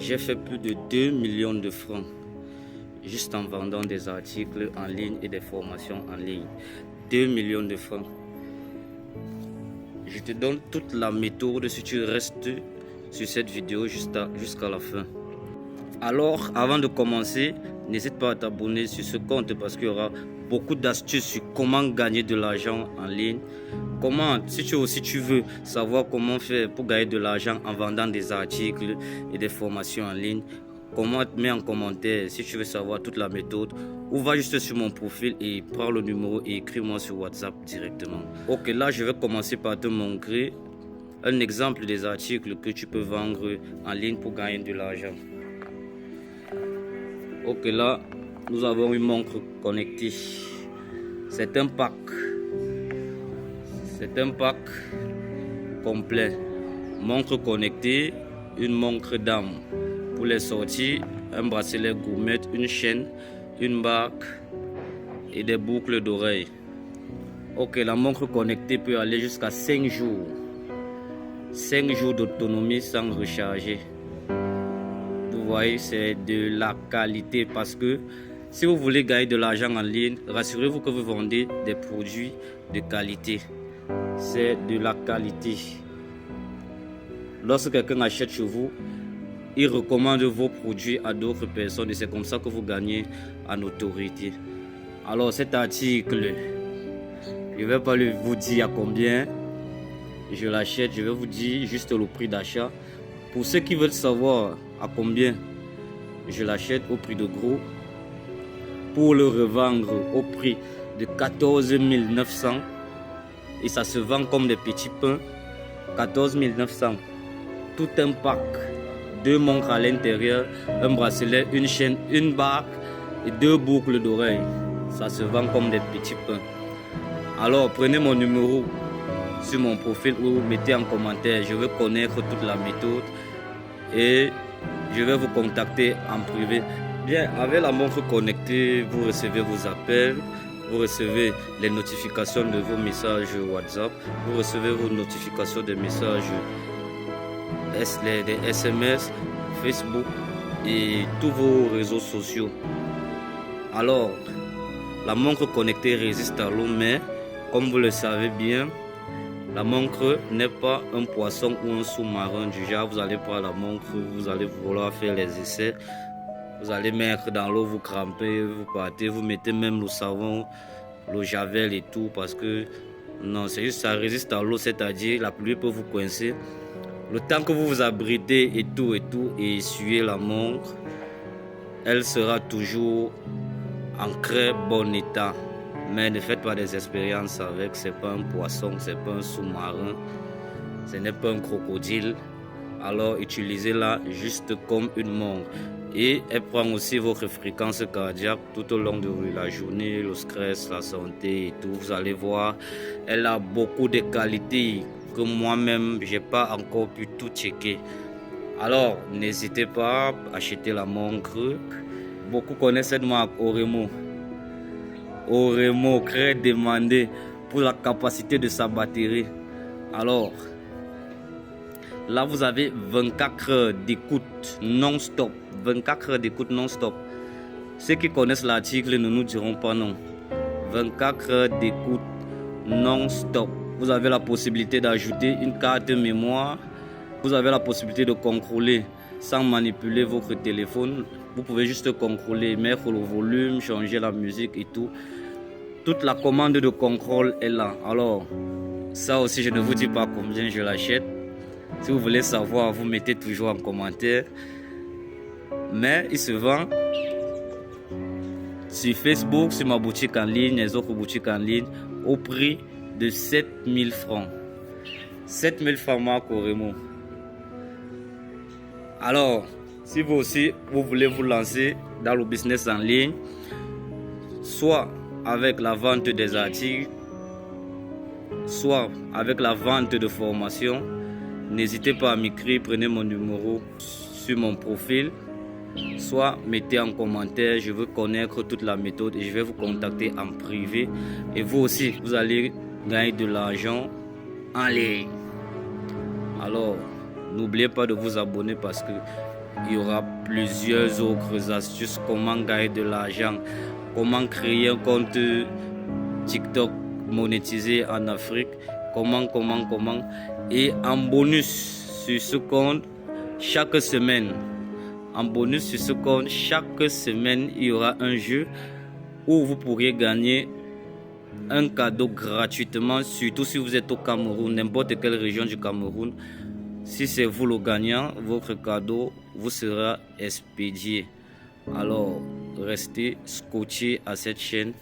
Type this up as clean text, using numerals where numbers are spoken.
J'ai fait plus de 2 millions de francs juste en vendant des articles en ligne et des formations en ligne. 2 millions de francs. Je te donne toute la méthode si tu restes sur cette vidéo jusqu'à la fin. Alors, avant de commencer, n'hésite pas à t'abonner sur ce compte parce qu'il y aura beaucoup d'astuces sur comment gagner de l'argent en ligne. Si tu veux savoir comment faire pour gagner de l'argent en vendant des articles et des formations en ligne, mets en commentaire si tu veux savoir toute la méthode, ou va juste sur mon profil et prends le numéro et écris-moi sur WhatsApp directement. Ok, là je vais commencer par te montrer un exemple des articles que tu peux vendre en ligne pour gagner de l'argent. Ok, là nous avons une montre connectée. C'est un pack. C'est un pack complet. Montre connectée, une montre d'âme pour les sorties, un bracelet gourmet, une chaîne, une bague et des boucles d'oreilles. Ok, la montre connectée peut aller jusqu'à 5 jours. 5 jours d'autonomie sans recharger. Vous voyez, c'est de la qualité parce que si vous voulez gagner de l'argent en ligne, rassurez-vous que vous vendez des produits de qualité. C'est de la qualité. Lorsque quelqu'un achète chez vous, il recommande vos produits à d'autres personnes et c'est comme ça que vous gagnez en autorité. Alors cet article, je ne vais pas vous dire à combien je l'achète, je vais vous dire juste le prix d'achat. Pour ceux qui veulent savoir à combien je l'achète au prix de gros, pour le revendre au prix de 14 900 et ça se vend comme des petits pains. 14 900, tout un pack, 2 montres à l'intérieur, un bracelet, une chaîne, une bague et 2 boucles d'oreilles. Ça se vend comme des petits pains. Alors prenez mon numéro sur mon profil ou mettez en commentaire, je veux connaître toute la méthode et je vais vous contacter en privé. Bien, avec la montre connectée, vous recevez vos appels, vous recevez les notifications de vos messages WhatsApp, vous recevez vos notifications des messages des SMS, Facebook et tous vos réseaux sociaux. Alors, la montre connectée résiste à l'eau, mais comme vous le savez bien, la montre n'est pas un poisson ou un sous-marin du genre. Vous allez prendre la montre, vous allez vouloir faire les essais, vous allez mettre dans l'eau, vous crampez, vous partez, vous mettez même le savon, le javel et tout, parce que non, c'est juste ça résiste à l'eau, c'est-à-dire la pluie peut vous coincer. Le temps que vous vous abritez et tout et essuyez la montre, elle sera toujours en très bon état. Mais ne faites pas des expériences avec, c'est pas un poisson, c'est pas un sous-marin, ce n'est pas un crocodile. Alors utilisez-la juste comme une montre. Et elle prend aussi votre fréquence cardiaque tout au long de la journée, le stress, la santé et tout. Vous allez voir, elle a beaucoup de qualités que moi-même, j'ai pas encore pu tout checker. Alors, n'hésitez pas à acheter la montre. Beaucoup connaissent cette marque Oremo. Oremo, très demandé pour la capacité de sa batterie. Alors, là vous avez 24 heures d'écoute non-stop. 24 heures d'écoute non-stop. Ceux qui connaissent l'article ne nous diront pas non. 24 heures d'écoute non-stop. Vous avez la possibilité d'ajouter une carte mémoire. Vous avez la possibilité de contrôler sans manipuler votre téléphone. Vous pouvez juste contrôler, mettre le volume, changer la musique et tout. Toute la commande de contrôle est là. Alors, ça aussi, je ne vous dis pas combien je l'achète. Si vous voulez savoir, vous mettez toujours en commentaire. Mais il se vend sur Facebook, sur ma boutique en ligne, les autres boutiques en ligne, au prix de 7000 francs. 7000 francs, marque Oremo. Alors, si vous aussi, vous voulez vous lancer dans le business en ligne, soit avec la vente des articles, soit avec la vente de formation, n'hésitez pas à m'écrire, prenez mon numéro sur mon profil, soit mettez en commentaire, je veux connaître toute la méthode et je vais vous contacter en privé. Et vous aussi, vous allez gagner de l'argent en ligne. Alors, n'oubliez pas de vous abonner parce que il y aura plusieurs autres astuces, comment gagner de l'argent, comment créer un compte TikTok monétisé en Afrique, comment. Et en bonus sur ce compte, chaque semaine, il y aura un jeu où vous pourriez gagner un cadeau gratuitement, surtout si vous êtes au Cameroun, n'importe quelle région du Cameroun. Si c'est vous le gagnant, votre cadeau vous sera expédié. Alors, restez scotché à cette chaîne.